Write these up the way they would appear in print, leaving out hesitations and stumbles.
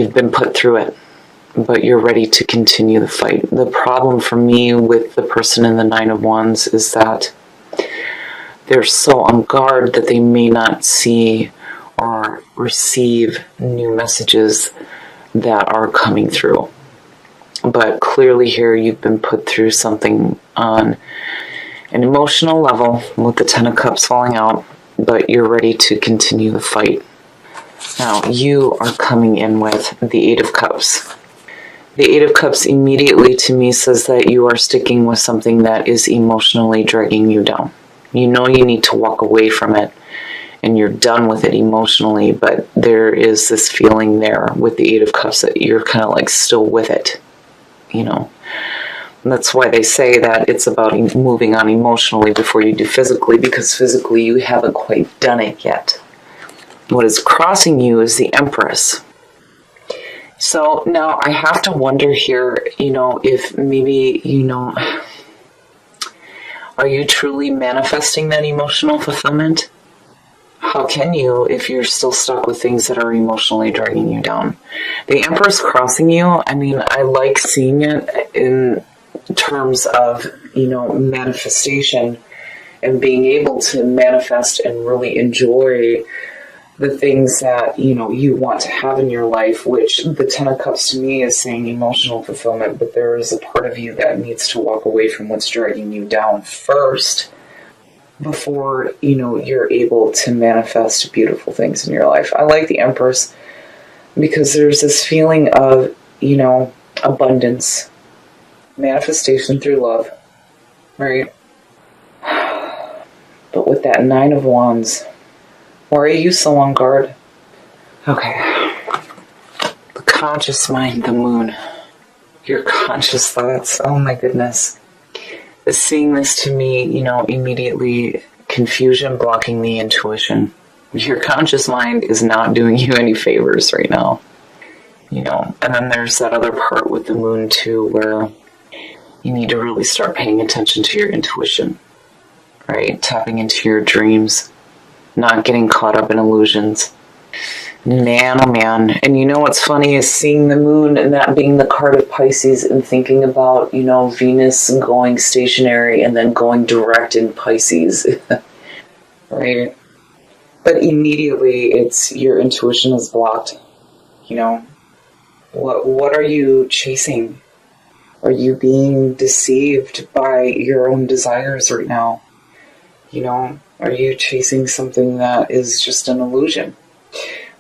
You've been put through it, but you're ready to continue the fight. The problem for me with the person in the Nine of Wands is that they're so on guard that they may not see or receive new messages that are coming through. But clearly here you've been put through something on an emotional level with the Ten of Cups falling out, but you're ready to continue the fight. Now, you are coming in with the Eight of Cups. The Eight of Cups immediately to me says that you are sticking with something that is emotionally dragging you down. You know you need to walk away from it, and you're done with it emotionally, but there is this feeling there with the Eight of Cups that you're kind of like still with it, you know. And that's why they say that it's about moving on emotionally before you do physically, because physically you haven't quite done it yet. What is crossing you is the Empress. So now I have to wonder here, you know, if maybe, you know, are you truly manifesting that emotional fulfillment? How can you if you're still stuck with things that are emotionally dragging you down? The Empress crossing you, I mean, I like seeing it in terms of, you know, manifestation and being able to manifest and really enjoy the things that, you know, you want to have in your life, which the Ten of Cups to me is saying emotional fulfillment, but there is a part of you that needs to walk away from what's dragging you down first before, you know, you're able to manifest beautiful things in your life. I like the Empress because there's this feeling of, you know, abundance, manifestation through love, right? But with that Nine of Wands, why are you so on guard? Okay. The conscious mind, the moon. Your conscious thoughts. Oh my goodness. Seeing this to me, you know, immediately confusion blocking the intuition. Your conscious mind is not doing you any favors right now. You know, and then there's that other part with the moon too, where you need to really start paying attention to your intuition, right? Tapping into your dreams. Not getting caught up in illusions. Man, oh man. And you know what's funny is seeing the moon and that being the card of Pisces and thinking about, you know, Venus going stationary and then going direct in Pisces. Right? But immediately it's your intuition is blocked. You know? What are you chasing? Are you being deceived by your own desires right now? You know? Are you chasing something that is just an illusion?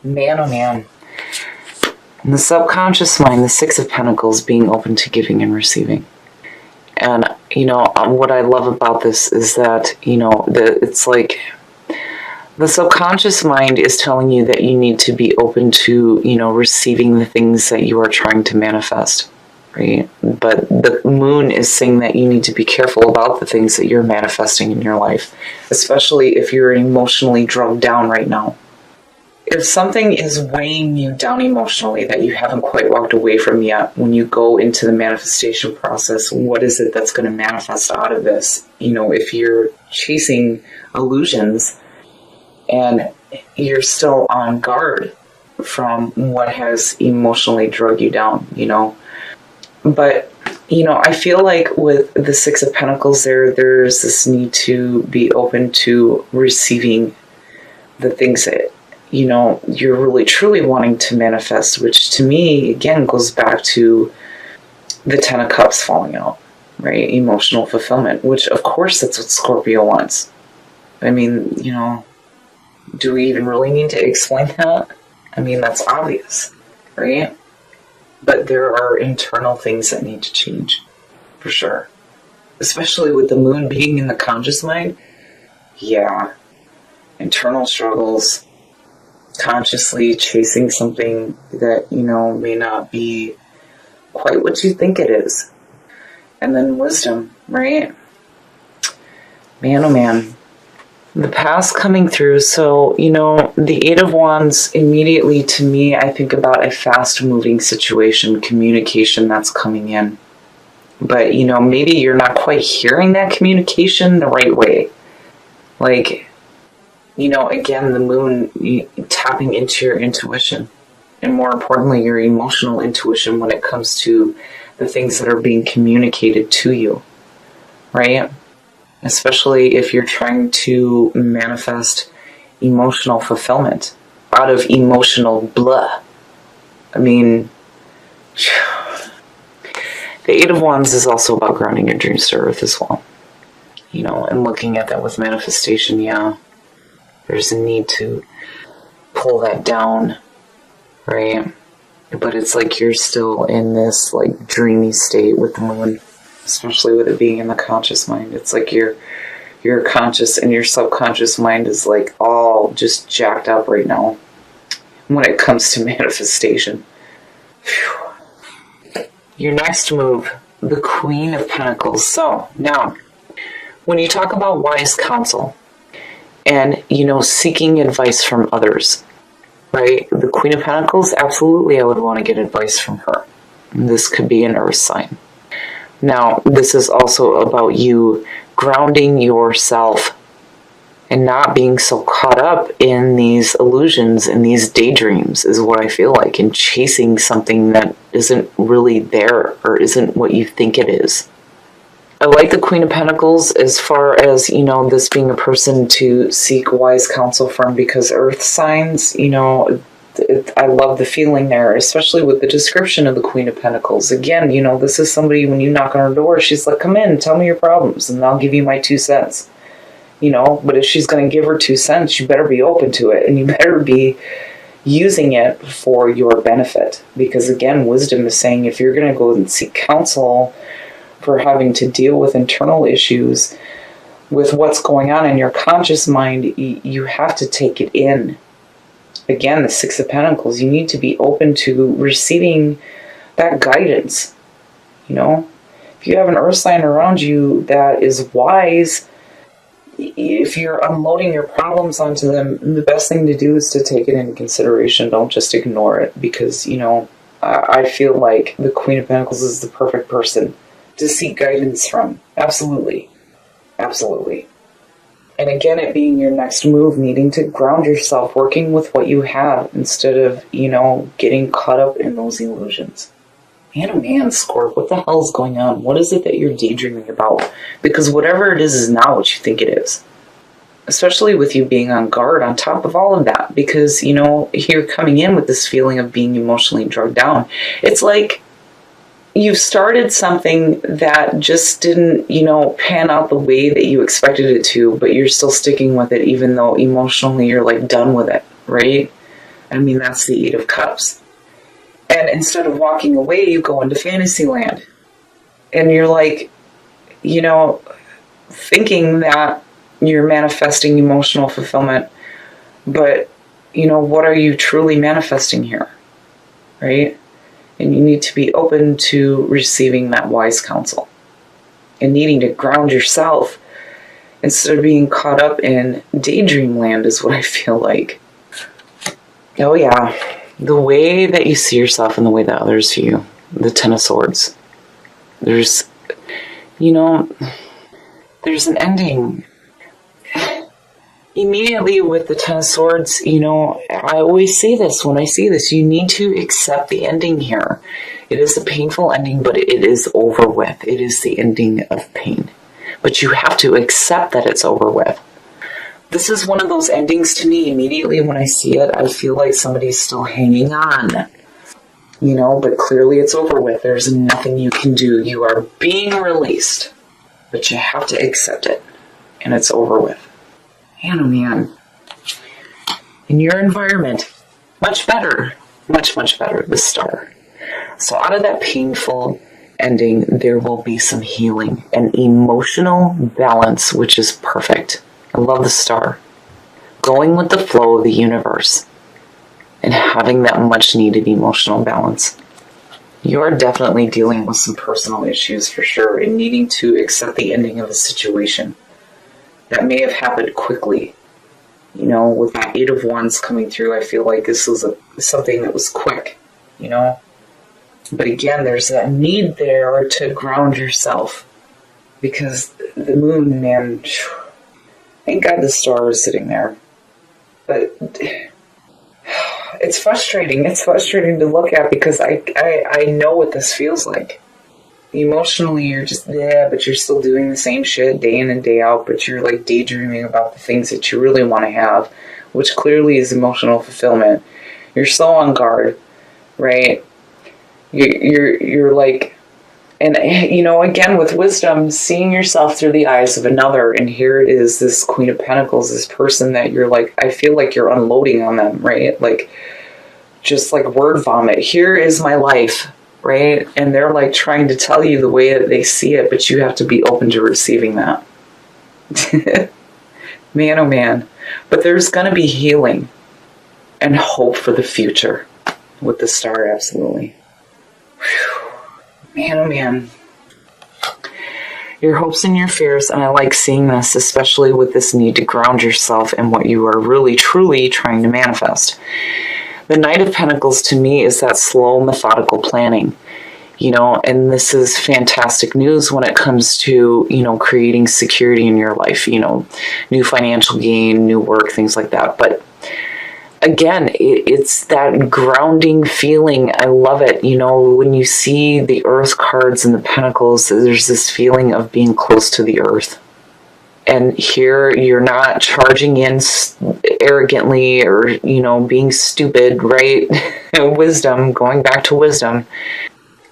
Man, oh man. In the subconscious mind, the Six of Pentacles being open to giving and receiving. And, you know, what I love about this is that, you know, it's like the subconscious mind is telling you that you need to be open to, you know, receiving the things that you are trying to manifest. Right? But the moon is saying that you need to be careful about the things that you're manifesting in your life, especially if you're emotionally drugged down right now. If something is weighing you down emotionally that you haven't quite walked away from yet, when you go into the manifestation process, what is it that's going to manifest out of this? You know, if you're chasing illusions and you're still on guard from what has emotionally drugged you down, you know. But, you know, I feel like with the Six of Pentacles there's this need to be open to receiving the things that, you know, you're really truly wanting to manifest, which to me, again, goes back to the Ten of Cups falling out, right? Emotional fulfillment, which, of course, that's what Scorpio wants. I mean, you know, do we even really need to explain that? I mean, that's obvious, right? But there are internal things that need to change, for sure. Especially with the moon being in the conscious mind. Yeah. Internal struggles. Consciously chasing something that, you know, may not be quite what you think it is. And then wisdom, right? Man, oh man. The past coming through. So, you know, the Eight of Wands, immediately to me, I think about a fast-moving situation, communication that's coming in. But, you know, maybe you're not quite hearing that communication the right way. Like, you know, again, the moon tapping into your intuition. and more importantly, your emotional intuition when it comes to the things that are being communicated to you, right? Especially if you're trying to manifest emotional fulfillment out of emotional blah. I mean, the Eight of Wands is also about grounding your dreams to earth as well. You know, and looking at that with manifestation, yeah, there's a need to pull that down, right? But it's like you're still in this like dreamy state with the moon, especially with it being in the conscious mind. It's like your conscious and your subconscious mind is like all just jacked up right now when it comes to manifestation. Whew. Your next move, the Queen of Pentacles. So now, when you talk about wise counsel and, you know, seeking advice from others, right? The Queen of Pentacles, absolutely I would want to get advice from her. This could be an earth sign. Now, this is also about you grounding yourself and not being so caught up in these illusions and these daydreams is what I feel like, and chasing something that isn't really there or isn't what you think it is. I like the Queen of Pentacles as far as, you know, this being a person to seek wise counsel from, because earth signs, you know, I love the feeling there, especially with the description of the Queen of Pentacles. Again, you know, this is somebody, when you knock on her door, she's like, come in, tell me your problems, and I'll give you my 2 cents. You know, but if she's going to give her 2 cents, you better be open to it, and you better be using it for your benefit. Because again, wisdom is saying if you're going to go and seek counsel for having to deal with internal issues, with what's going on in your conscious mind, you have to take it in. Again, the Six of Pentacles, you need to be open to receiving that guidance. You know, if you have an earth sign around you that is wise, if you're unloading your problems onto them, the best thing to do is to take it into consideration. Don't just ignore it, because, you know, I feel like the Queen of Pentacles is the perfect person to seek guidance from. Absolutely. Absolutely. And again, it being your next move, needing to ground yourself, working with what you have instead of, you know, getting caught up in those illusions. Man, oh man, Scorp, what the hell is going on? What is it that you're daydreaming about? Because whatever it is not what you think it is. Especially with you being on guard on top of all of that. Because, you know, you're coming in with this feeling of being emotionally drugged down. It's like you've started something that just didn't, you know, pan out the way that you expected it to, but you're still sticking with it even though emotionally you're like done with it, right? I mean, that's the Eight of Cups. And instead of walking away, you go into fantasy land. And you're like, you know, thinking that you're manifesting emotional fulfillment. But, you know, what are you truly manifesting here? Right? And you need to be open to receiving that wise counsel. And needing to ground yourself instead of being caught up in daydream land is what I feel like. Oh yeah. The way that you see yourself and the way that others see you. The Ten of Swords. There's, you know, there's an ending. Immediately with the Ten of Swords, you know, I always say this when I see this, you need to accept the ending here. It is a painful ending, but it is over with. It is the ending of pain. But you have to accept that it's over with. This is one of those endings to me. Immediately when I see it, I feel like somebody's still hanging on. You know, but clearly it's over with. There's nothing you can do. You are being released. But you have to accept it. And it's over with. Man, oh man. In your environment, much better. Much, much better. The Star. So out of that painful ending, there will be some healing. And emotional balance, which is perfect. I love the Star. Going with the flow of the universe and having that much needed emotional balance. You're definitely dealing with some personal issues for sure and needing to accept the ending of a situation that may have happened quickly. You know, with that Eight of Wands coming through, I feel like this was something that was quick, you know. But again, there's that need there to ground yourself because the moon, man, thank God the Star is sitting there. But It's frustrating. It's frustrating to look at because I know what this feels like. Emotionally, you're just but you're still doing the same shit day in and day out, but you're like daydreaming about the things that you really want to have, which clearly is emotional fulfillment. You're so on guard, right? You're like, and you know, again with wisdom, seeing yourself through the eyes of another, and here it is, this Queen of Pentacles, this person that you're like, I feel like you're unloading on them, right? Like, just like word vomit. Here is my life. Right? And they're like trying to tell you the way that they see it, but you have to be open to receiving that. Man, oh man. But there's going to be healing and hope for the future with the star, absolutely. Whew. Man, oh man. Your hopes and your fears, and I like seeing this, especially with this need to ground yourself in what you are really, truly trying to manifest. The Knight of Pentacles to me is that slow, methodical planning, you know, and this is fantastic news when it comes to, you know, creating security in your life, you know, new financial gain, new work, things like that. But again, it's that grounding feeling. I love it. You know, when you see the Earth cards and the Pentacles, there's this feeling of being close to the Earth. And here you're not charging in arrogantly or, you know, being stupid, right? Wisdom, going back to wisdom.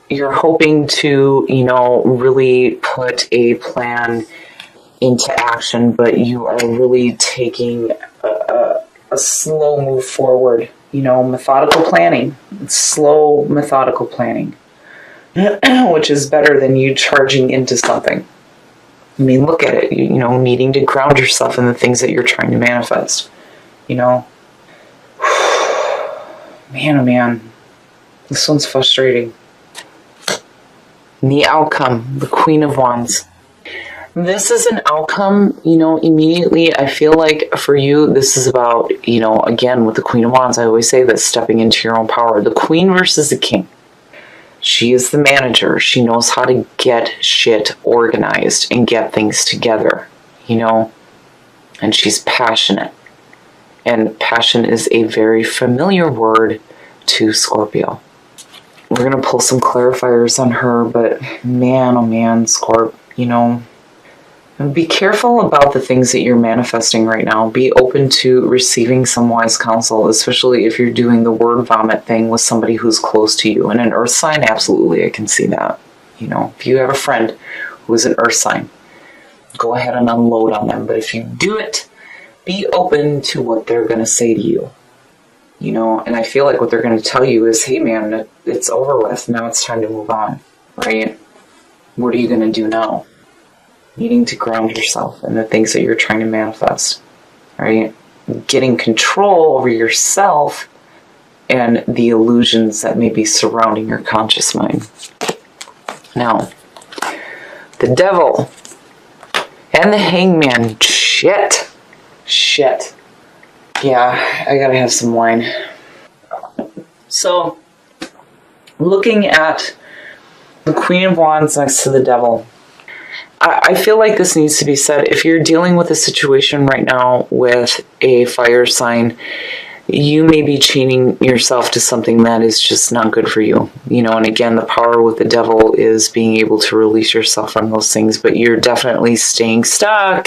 You're hoping to, you know, really put a plan into action, but you are really taking a slow move forward. You know, methodical planning. Slow, methodical planning. Which is better than you charging into something. I mean, look at it, you know, needing to ground yourself in the things that you're trying to manifest, you know. Man, oh man, this one's frustrating. And the outcome, the Queen of Wands. This is an outcome, you know, immediately. I feel like for you, this is about, you know, again, with the Queen of Wands, I always say that stepping into your own power. The Queen versus the King. She is the manager. She knows how to get shit organized and get things together, you know, and she's passionate. And passion is a very familiar word to Scorpio. We're going to pull some clarifiers on her, but man, oh man, Scorp, you know, be careful about the things that you're manifesting right now. Be open to receiving some wise counsel, especially if you're doing the word vomit thing with somebody who's close to you. And an earth sign, absolutely, I can see that. You know, if you have a friend who is an earth sign, go ahead and unload on them. But if you do it, be open to what they're going to say to you. You know, and I feel like what they're going to tell you is, hey man, it's over with. Now it's time to move on, right? What are you going to do now? Needing to ground yourself in the things that you're trying to manifest, right? Getting control over yourself and the illusions that may be surrounding your conscious mind. Now, the Devil and the Hangman. Shit. Yeah, I gotta have some wine. So, looking at the Queen of Wands next to the Devil, I feel like this needs to be said. If you're dealing with a situation right now with a fire sign, you may be chaining yourself to something that is just not good for you. You know, and again, the power with the Devil is being able to release yourself from those things, but you're definitely staying stuck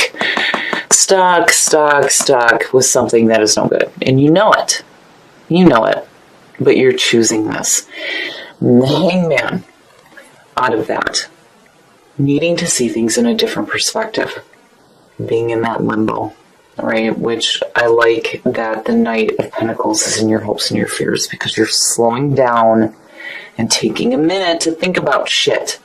with something that is no good. And you know it, but you're choosing this. And the Hangman, out of that, needing to see things in a different perspective, being in that limbo, right? Which I like that the Knight of Pentacles is in your hopes and your fears, because you're slowing down and taking a minute to think about shit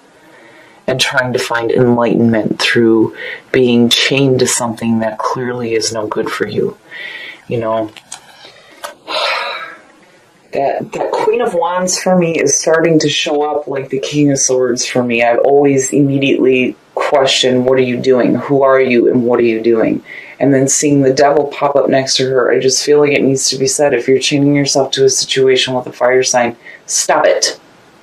and trying to find enlightenment through being chained to something that clearly is no good for you. You know, that Queen of Wands for me is starting to show up like the King of Swords for me. I've always immediately questioned, what are you doing? Who are you and what are you doing? And then seeing the Devil pop up next to her, I just feel like it needs to be said. If you're chaining yourself to a situation with a fire sign, stop it.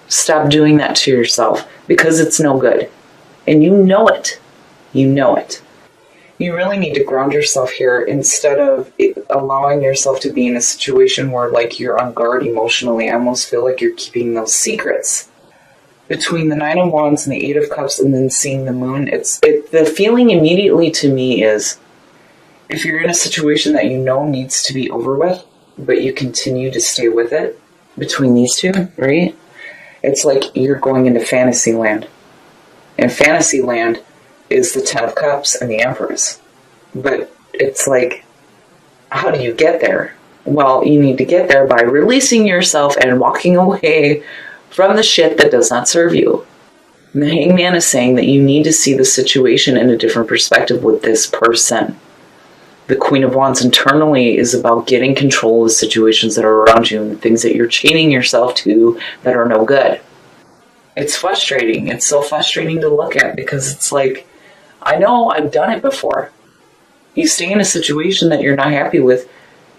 Stop doing that to yourself, because it's no good. And you know it. You know it. You really need to ground yourself here instead of allowing yourself to be in a situation where like you're on guard emotionally. I almost feel like you're keeping those secrets. Between the Nine of Wands and the Eight of Cups and then seeing the moon, the feeling immediately to me is if you're in a situation that you know needs to be over with, but you continue to stay with it between these two, right? It's like you're going into fantasy land. And fantasy land is the Ten of Cups and the Empress. But it's like, how do you get there? Well, you need to get there by releasing yourself and walking away from the shit that does not serve you. And the Hangman is saying that you need to see the situation in a different perspective with this person. The Queen of Wands internally is about getting control of the situations that are around you and the things that you're chaining yourself to that are no good. It's frustrating. It's so frustrating to look at because it's like, I know I've done it before. You stay in a situation that you're not happy with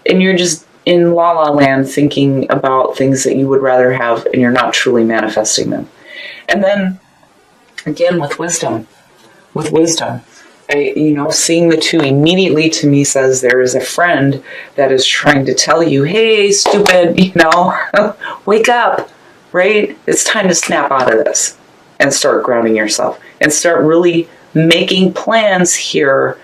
and you're just in la la land thinking about things that you would rather have and you're not truly manifesting them. And then again with wisdom, seeing the two immediately to me says there is a friend that is trying to tell you, hey, stupid, wake up, right? It's time to snap out of this and start grounding yourself and start really making plans here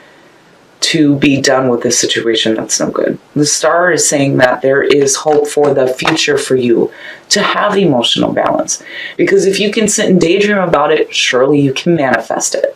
to be done with this situation that's no good. The star is saying that there is hope for the future for you to have emotional balance. Because if you can sit and daydream about it, surely you can manifest it.